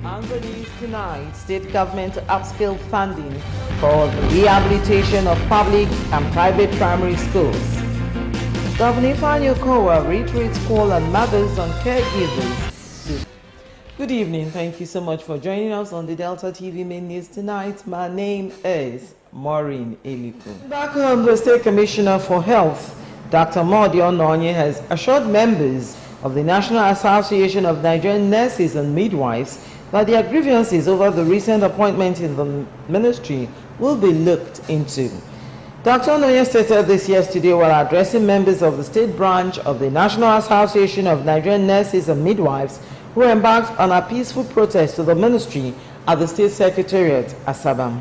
On the news tonight, state government upscale funding for the rehabilitation of public and private primary schools. Governor Ifeanyi Okowa reiterates call on mothers and caregivers. Good evening. Thank you so much for joining us on the Delta TV main news tonight. My name is Maureen Eliku. Back home, the State Commissioner for Health, Dr. Modi Ononye, has assured members of the National Association of Nigerian Nurses and Midwives that their grievances over the recent appointment in the ministry will be looked into. Dr. Ononye stated this yesterday while addressing members of the state branch of the National Association of Nigerian Nurses and Midwives who embarked on a peaceful protest to the ministry at the State Secretariat, Asaba.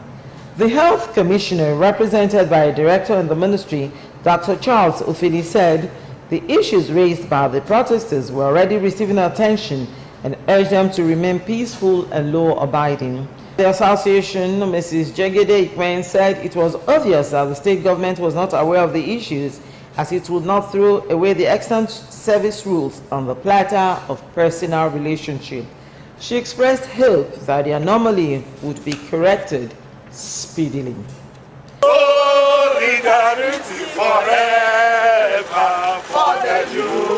The Health Commissioner, represented by a director in the ministry, Dr. Charles Ofili, said the issues raised by the protesters were already receiving attention and urged them to remain peaceful and law-abiding. The association, Mrs. Jegede Ikwen, said it was obvious that the state government was not aware of the issues, as it would not throw away the extant service rules on the platter of personal relationship. She expressed hope that the anomaly would be corrected speedily. Solidarity forever for the union.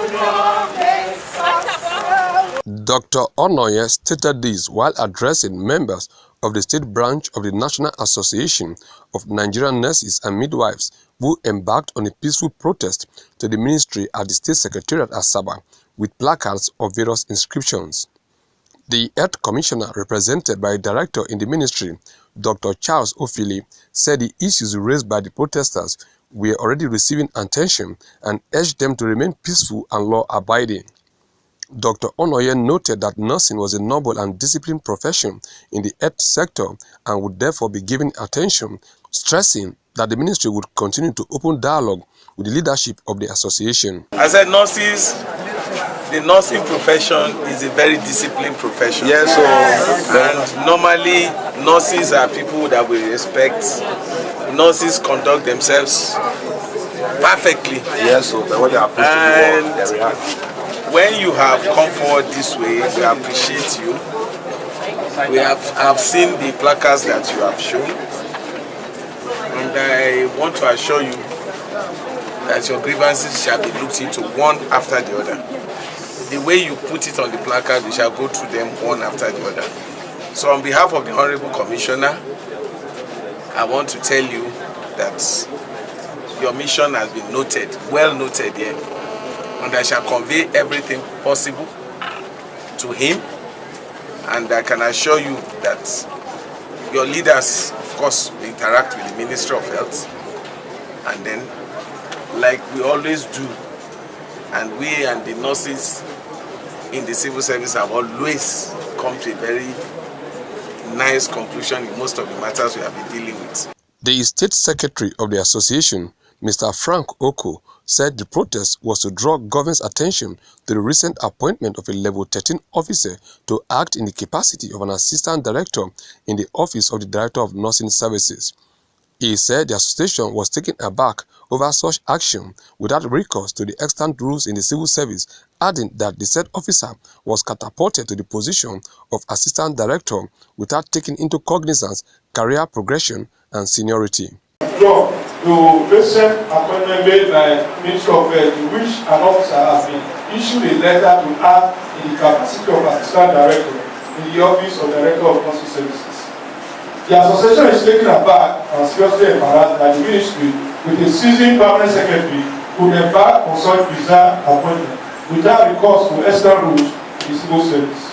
Dr. Ononye stated this while addressing members of the state branch of the National Association of Nigerian Nurses and Midwives who embarked on a peaceful protest to the ministry at the State Secretariat Asaba with placards of various inscriptions. The Health Commissioner, represented by a director in the ministry, Dr. Charles Ofili, said the issues raised by the protesters were already receiving attention and urged them to remain peaceful and law-abiding. Dr. Ononye noted that nursing was a noble and disciplined profession in the health sector and would therefore be given attention, stressing that the ministry would continue to open dialogue with the leadership of the association. I said nurses, the nursing profession is a very disciplined profession. Yes, and normally nurses are people that we respect. Nurses conduct themselves perfectly. Yes, so when they approach the work, when you have come forward this way, we appreciate you. I've seen the placards that you have shown, and I want to assure you that your grievances shall be looked into one after the other. The way you put it on the placard, we shall go through them one after the other. So on behalf of the Honorable Commissioner, I want to tell you that your mission has been noted, well noted here. And I shall convey everything possible to him. And I can assure you that your leaders, of course, will interact with the Ministry of Health. And then, like we always do, and we and the nurses in the civil service have always come to a very nice conclusion in most of the matters we have been dealing with. The State Secretary of the association, Mr. Frank Oko, said the protest was to draw government's attention to the recent appointment of a level 13 officer to act in the capacity of an assistant director in the office of the Director of Nursing Services. He said the association was taken aback over such action without recourse to the extant rules in the civil service, adding that the said officer was catapulted to the position of assistant director without taking into cognizance career progression and seniority. To recent appointment made by Ministry of Health, in which an officer has been issued a letter to act in the capacity of Assistant Director in the Office of Director of Nursing Services. The association is taken aback and seriously embarrassed that the ministry, with a seasoned permanent secretary, could embark on such bizarre appointment without recourse to external rules in the civil service.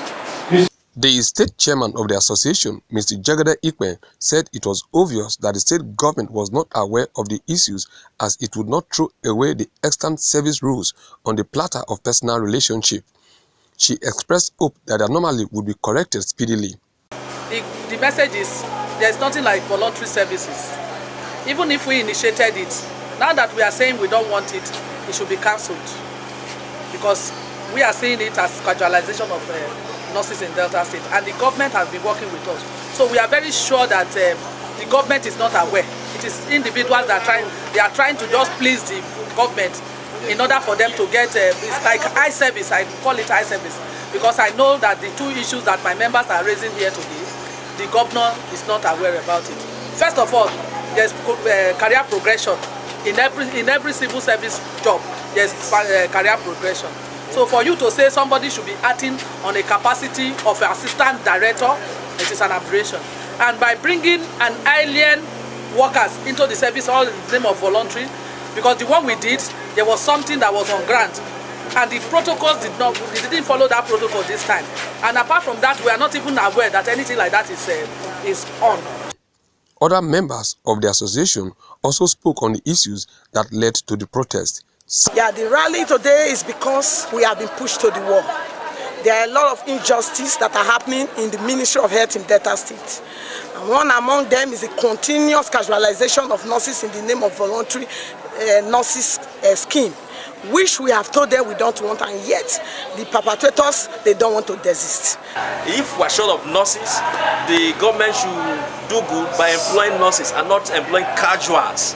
The state chairman of the association, Mr. Jegede Ikwen, said it was obvious that the state government was not aware of the issues, as it would not throw away the extant service rules on the platter of personal relationship. She expressed hope that the anomaly would be corrected speedily. The message is there's nothing like voluntary services. Even if we initiated it, now that we are saying we don't want it, it should be cancelled. Because we are seeing it as casualization of nurses in Delta State, and the government has been working with us. So we are very sure that the government is not aware. It is individuals that are trying to just please the government in order for them to get, it's like eye service, I call it eye service. because I know that the two issues that my members are raising here today, the governor is not aware about it. First of all, there's career progression. In every civil service job, there's career progression. So for you to say somebody should be acting on a capacity of an assistant director, it is an aberration. And by bringing an alien workers into the service all in the name of voluntary, because the one we did, there was something that was on grant, and the protocols didn't follow that protocol this time. And apart from that, we are not even aware that anything like that is on. Other members of the association also spoke on the issues that led to the protest. Yeah, the rally today is because we have been pushed to the wall. There are a lot of injustices that are happening in the Ministry of Health in Delta State. And one among them is the continuous casualization of nurses in the name of voluntary nurses scheme, which we have told them we don't want, and yet the perpetrators, they don't want to desist. If we're short of nurses, the government should do good by employing nurses and not employing casuals.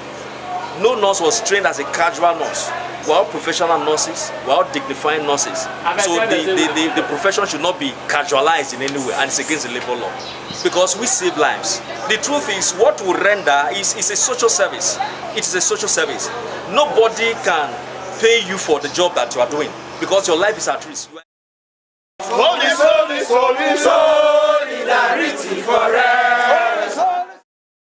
No nurse was trained as a casual nurse. We're all professional nurses, we're all dignified nurses. So the profession should not be casualized in any way, and it's against the labor law. Because we save lives. The truth is, what we render is a social service. It is a social service. Nobody can pay you for the job that you are doing, because your life is at risk. Solidarity forever.